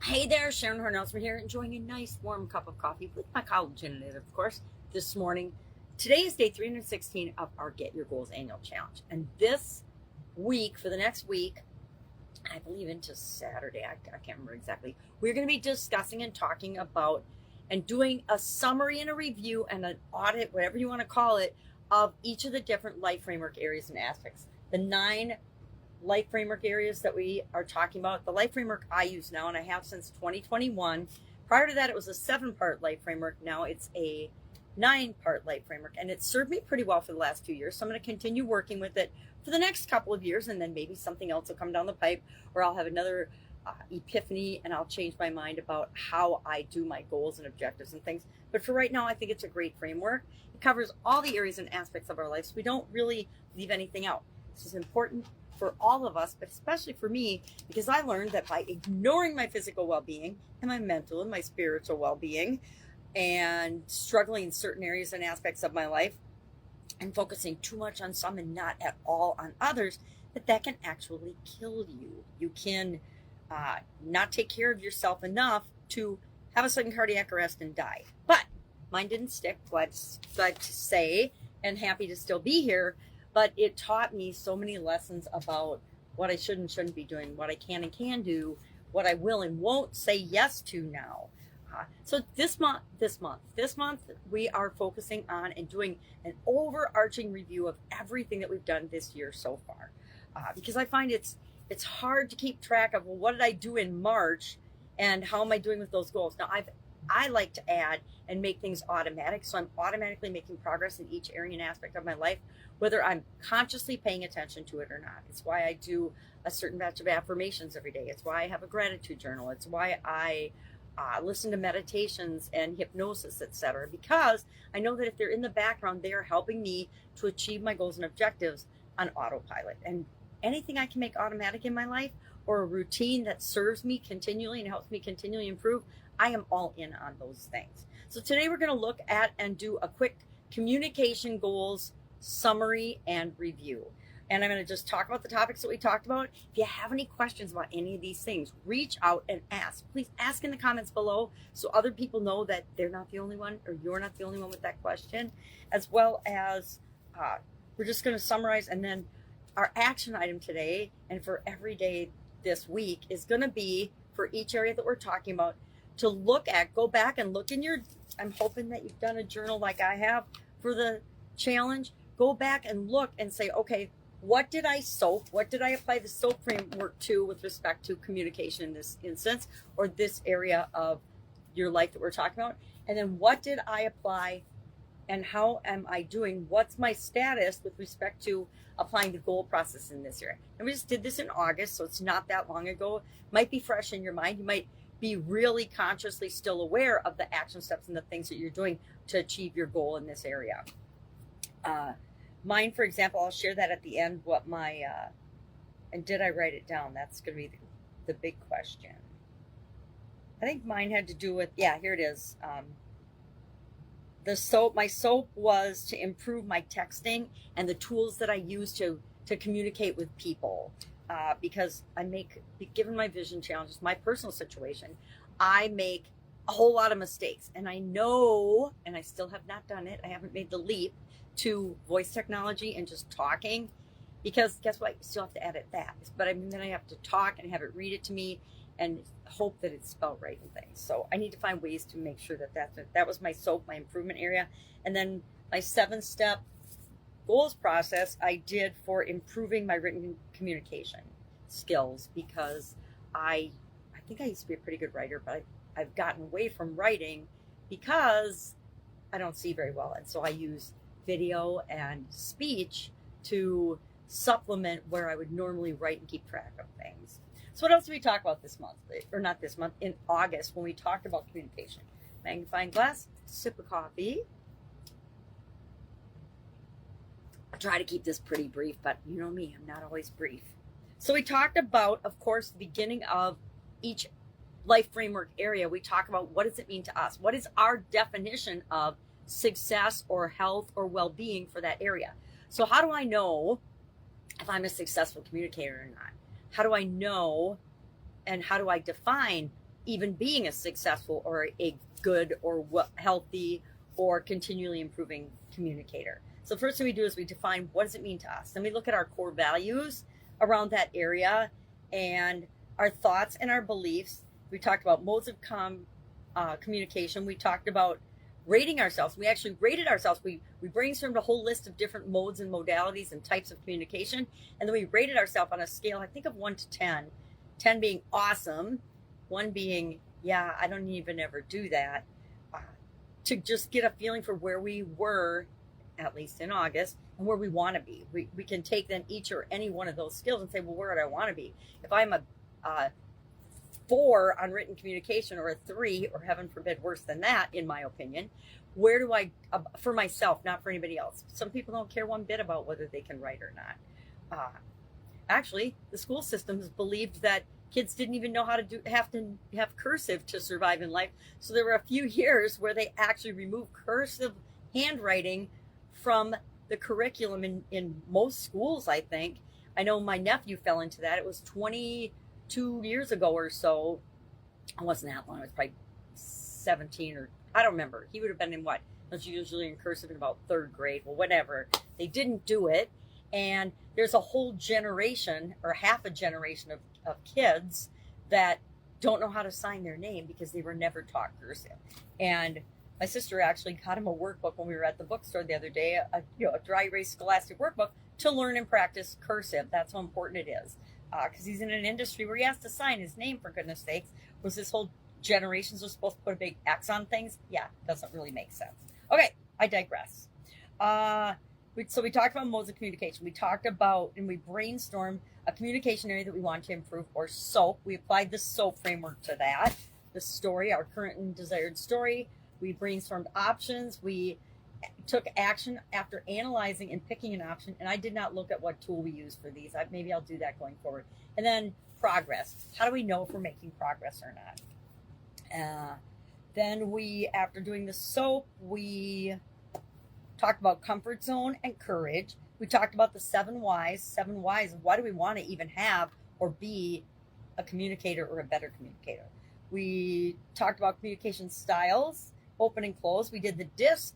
Hey there, Sharon Horne-Ellstrom here, enjoying a nice warm cup of coffee with my collagen in it, of course, this morning. Today is day 316 of our Get Your Goals annual challenge. And this week, for the next week, I believe into Saturday, I can't remember exactly, we're going to be discussing and talking about and doing a summary and a review and an audit, whatever you want to call it, of each of the different life framework areas and aspects. The 9 life framework areas that we are talking about. The life framework I use now, and I have since 2021. Prior to that, it was a 7-part life framework. Now it's a 9-part life framework, and it's served me pretty well for the last few years. So I'm going to continue working with it for the next couple of years, and then maybe something else will come down the pipe, or I'll have another epiphany and I'll change my mind about how I do my goals and objectives and things. But for right now, I think it's a great framework. It covers all the areas and aspects of our life, so we don't really leave anything out. This is important for all of us, but especially for me, because I learned that by ignoring my physical well-being and my mental and my spiritual well-being and struggling in certain areas and aspects of my life and focusing too much on some and not at all on others, that can actually kill you. You can not take care of yourself enough to have a sudden cardiac arrest and die. But mine didn't stick, glad to say, and happy to still be here. But it taught me so many lessons about what I should and shouldn't be doing, what I can and can do, what I will and won't say yes to now. So this month, we are focusing on and doing an overarching review of everything that we've done this year so far. Because I find it's hard to keep track of, well, what did I do in March and how am I doing with those goals? Now, I like to add and make things automatic. So I'm automatically making progress in each area and aspect of my life, whether I'm consciously paying attention to it or not. It's why I do a certain batch of affirmations every day. It's why I have a gratitude journal. It's why I listen to meditations and hypnosis, etc. Because I know that if they're in the background, they are helping me to achieve my goals and objectives on autopilot. And anything I can make automatic in my life, or a routine that serves me continually and helps me continually improve, I am all in on those things. So today we're going to look at and do a quick communication goals summary and review. And I'm going to just talk about the topics that we talked about. If you have any questions about any of these things, reach out and ask. Please ask in the comments below so other people know that they're not the only one, or you're not the only one with that question, as well as we're just going to summarize. And then our action item today and for every day this week is going to be, for each area that we're talking about, to look at, go back and look in your, I'm hoping that you've done a journal like I have for the challenge. Go back and look and say, okay, what did I apply the SOAP framework to with respect to communication in this instance, or this area of your life that we're talking about? And then what did I apply and how am I doing? What's my status with respect to applying the goal process in this area? And we just did this in August, so it's not that long ago. It might be fresh in your mind. You might be really consciously still aware of the action steps and the things that you're doing to achieve your goal in this area. Mine, for example, I'll share that at the end, what my, and did I write it down? That's going to be the big question. I think mine had to do with, yeah, here it is. My SOAP was to improve my texting and the tools that I use to communicate with people. Because given my vision challenges, my personal situation, I make a whole lot of mistakes. And I know, and I still have not done it, I haven't made the leap to voice technology and just talking, because guess what? You still have to edit that. But then I have to talk and have it read it to me and hope that it's spelled right and things. So I need to find ways to make sure that was my SOAP, my improvement area. And then my 7-step goals process I did for improving my written communication skills, because I think I used to be a pretty good writer, but I've gotten away from writing because I don't see very well. And so I use video and speech to supplement where I would normally write and keep track of things. So what else did we talk about this month? Or not this month, in August, when we talked about communication. Magnifying glass, sip of coffee. I'll try to keep this pretty brief, but you know me, I'm not always brief. So we talked about, of course, the beginning of each life framework area. We talk about, what does it mean to us? What is our definition of success or health or well-being for that area? So how do I know if I'm a successful communicator or not? How do I know, and how do I define even being a successful or a good or healthy or continually improving communicator. So the first thing we do is we define what does it mean to us. Then we look at our core values around that area and our thoughts and our beliefs. We talked about modes of communication. We talked about rating ourselves. We actually rated ourselves. We brainstormed a whole list of different modes and modalities and types of communication. And then we rated ourselves on a scale, I think, of 1 to 10. 10 being awesome, 1 being, yeah, I don't even ever do that. To just get a feeling for where we were, at least in August, and where we want to be. We can take then each or any one of those skills and say, well, where do I want to be? If I'm a 4 on written communication or a 3, or heaven forbid worse than that, in my opinion, where do I, for myself, not for anybody else. Some people don't care one bit about whether they can write or not. Actually, the school systems believed that kids didn't even know how to have cursive to survive in life. So there were a few years where they actually removed cursive handwriting from the curriculum in most schools, I think. I know my nephew fell into that. It was 22 years ago or so. It wasn't that long. It was probably 17 or I don't remember. He would have been in what? It was usually in cursive in about 3rd grade. Well, whatever. They didn't do it. And there's a whole generation or half a generation of kids that don't know how to sign their name because they were never taught cursive. And my sister actually got him a workbook when we were at the bookstore the other day, a dry erase scholastic workbook to learn and practice cursive. That's how important it is. Because he's in an industry where he has to sign his name, for goodness sakes. Was this whole generations are supposed to put a big X on things? Yeah, doesn't really make sense. Okay, I digress. So we talked about modes of communication. We talked about and we brainstormed a communication area that we want to improve, or SOAP. We applied the SOAP framework to that. The story, our current and desired story. We brainstormed options. We took action after analyzing and picking an option. And I did not look at what tool we use for these. Maybe I'll do that going forward. And then progress. How do we know if we're making progress or not? Then we, after doing the SOAP, we talked about comfort zone and courage. We talked about the 7 whys. 7 whys of why do we want to even have or be a communicator or a better communicator. We talked about communication styles, open and close. We did the DISC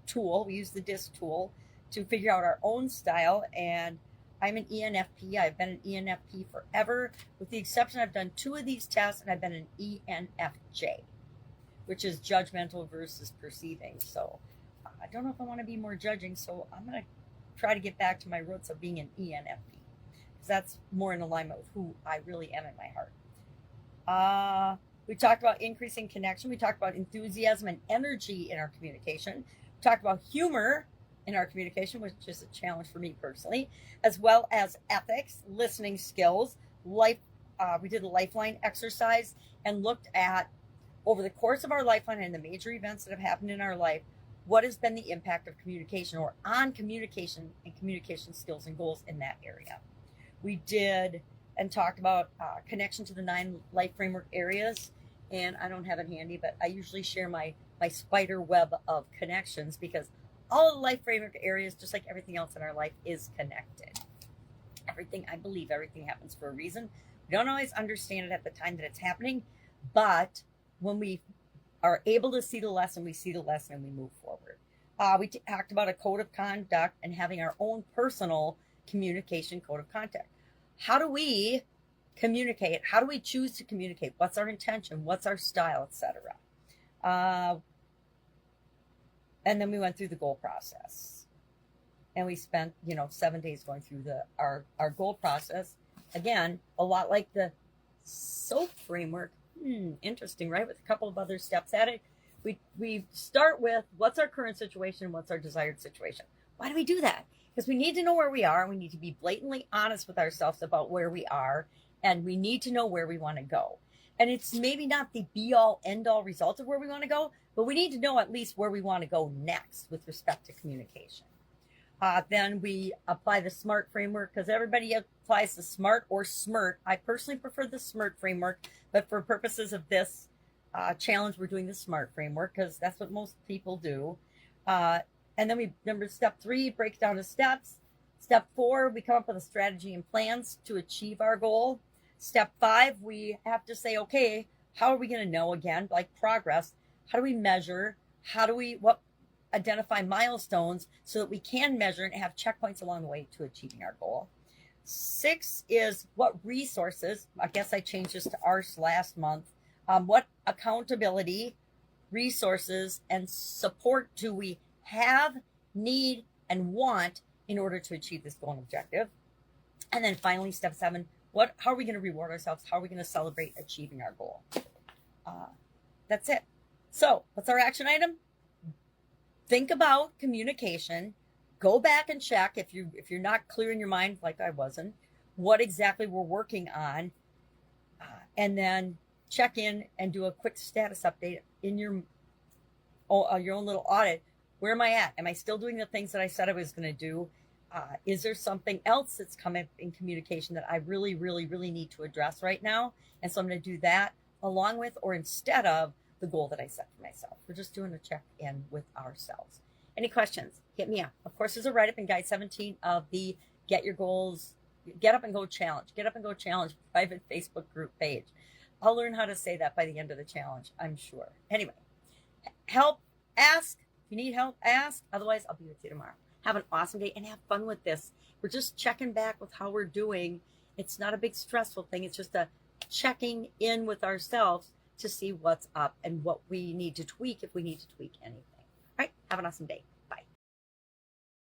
tool. We used the DISC tool to figure out our own style. And I'm an ENFP. I've been an ENFP forever, with the exception I've done 2 of these tests, and I've been an ENFJ, which is judgmental versus perceiving. So I don't know if I want to be more judging, so I'm going to try to get back to my roots of being an ENFP, because that's more in alignment with who I really am in my heart. We talked about increasing connection. We talked about enthusiasm and energy in our communication. We talked about humor in our communication, which is a challenge for me personally, as well as ethics, listening skills, we did a lifeline exercise and looked at, over the course of our lifeline and the major events that have happened in our life, what has been the impact of communication or on communication and communication skills and goals in that area. We did and talked about connection to the 9 life framework areas. And I don't have it handy, but I usually share my spider web of connections, because all the life framework areas, just like everything else in our life, is connected. I believe everything happens for a reason. We don't always understand it at the time that it's happening, but when we are able to see the lesson, we see the lesson and we move forward. We talked about a code of conduct and having our own personal communication code of conduct. How do we communicate? How do we choose to communicate? What's our intention? What's our style, etc.? And then we went through the goal process. And we spent, 7 days going through our goal process. Again, a lot like the SOAP framework. Interesting, right? With a couple of other steps at it. We start with what's our current situation, what's our desired situation. Why do we do that? Because we need to know where we are. We need to be blatantly honest with ourselves about where we are, and we need to know where we want to go. And it's maybe not the be-all, end-all result of where we want to go, but we need to know at least where we want to go next with respect to communication. Then we apply the SMART framework, because everybody applies the SMART or SMIRT. I personally prefer the SMIRT framework, but for purposes of this challenge, we're doing the SMART framework because that's what most people do. And then remember step 3, break down to steps. Step 4, we come up with a strategy and plans to achieve our goal. Step 5, we have to say, okay, How are we going to know, again, like progress? How do we measure? How do we identify milestones so that we can measure and have checkpoints along the way to achieving our goal? 6 is what resources, I guess I changed this to ours last month, what accountability, resources, and support do we have, need, and want in order to achieve this goal and objective? And then finally, step 7, how are we going to reward ourselves? How are we going to celebrate achieving our goal? That's it. So what's our action item? Think about communication. Go back and check if you're not clear in your mind, like I wasn't, what exactly we're working on, and then check in and do a quick status update in your own little audit. Where am I at? Am I still doing the things that I said I was going to do? Is there something else that's come up in communication that I really, really, really need to address right now? And so I'm going to do that along with or instead of the goal that I set for myself. We're just doing a check-in with ourselves. Any questions? Hit me up. Of course, there's a write-up in Guide 17 of the Get Up and Go Challenge. Get Up and Go Challenge private Facebook group page. I'll learn how to say that by the end of the challenge, I'm sure. Anyway, help, ask. If you need help, ask. Otherwise, I'll be with you tomorrow. Have an awesome day and have fun with this. We're just checking back with how we're doing. It's not a big stressful thing. It's just a checking in with ourselves to see what's up and what we need to tweak if we need to tweak anything. All right, have an awesome day.